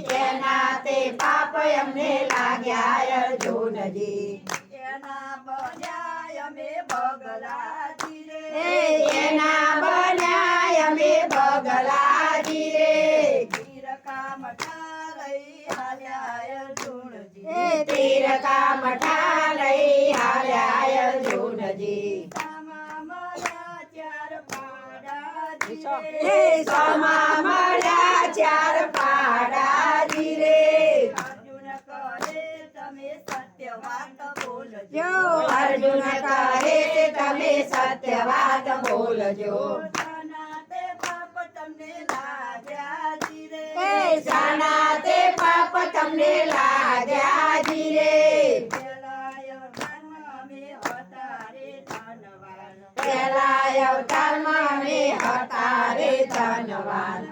જેના તે પાપ અમને લાગ્યા અર્જુનજી એના બન્યા અમે બગલાજી રે એના બન્યા અમે બગલાજી રે તીર કામઠા લઈ હાલ્યા અર્જુનજી તીર કામઠા લઈ હાલ્યા અર્જુનજી સમા મળ્યા ચાર પાડાજી રે અર્જુન કહે તમે સત્ય વાત બોલજો અર્જુન કહે તમે સત્ય વાત બોલજો શાના તે પાપ તમને લાગ્યા જી રે શાના તે પાપ તમને લાગ્યા જી રે પહેલા અવતારમાં અમે હતા રે ધનવાન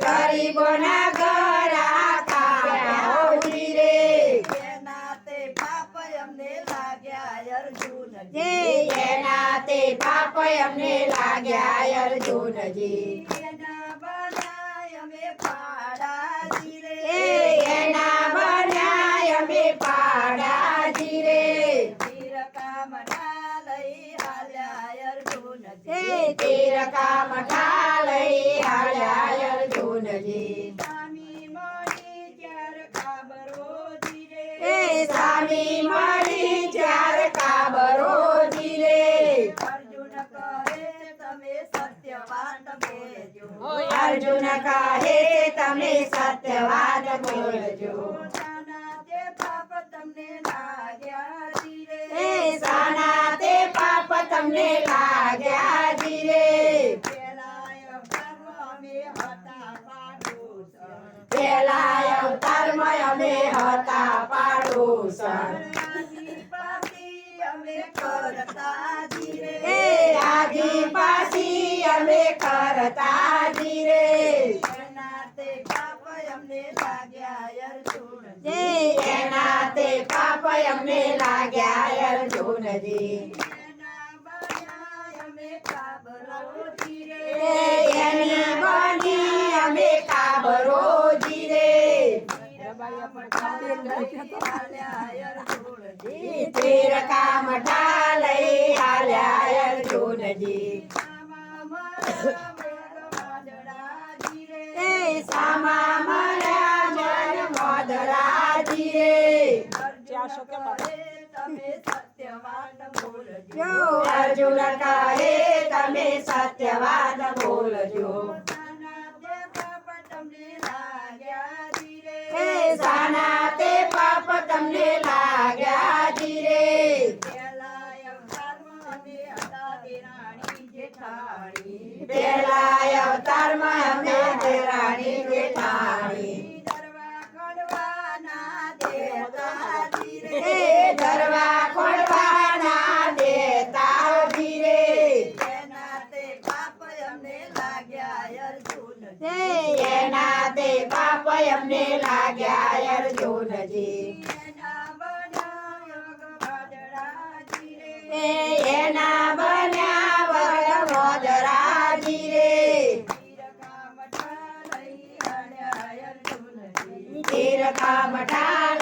ગરીબોના ગરા કાપ્યા જી રે એના તે પાપ અમને લાગ્યા અર્જુનજી એના તે પાપ અમને લાગ્યા અર્જુનજી એના બનાય અમે પાડાજી રે એના બન્યા અમે પાડાજી રે તીર કામઠા લઈ હાલ્યા અર્જુનજી તીર કામઠા લઈ હાલ્યા અર્જુનજી સ્વામી મળી ચાર કાબરોજી રે સ્વામી મળી ચાર કાબરોજી રે અર્જુન કહે તમે સત્ય વાત બોલજો અર્જુન કહે તમે સત્ય વાત બોલજો શાના તે પાપ તમને લાગ્યા જી રે શાના તે પાપ તમને લાગ્યા જી રે પહેલા અવતારમાં અમે હતા પાડોશન આજી પાછી અમે કરતા જી રે એના તે પાપ અમને લાગ્યા અર્જુનજી એની બની અમે કાબરોજી રે તીર કામઠા લઈ હાલ્યા અર્જુનજી સામા મળ્યા જન મદરાજી રે અર્જુન કહે તમે સત્ય વાત બોલજો શાના તે પાપ તમને લાગ્યા જી રે પહેલા અવતારમાં અમે દેરાણી જેઠાણી દરવા ખોડવાના દેતા જી રે એના તે પાપ અમને લાગ્યા અર્જુનજી એના બન્યા વગરાજી રે તીર કામઠા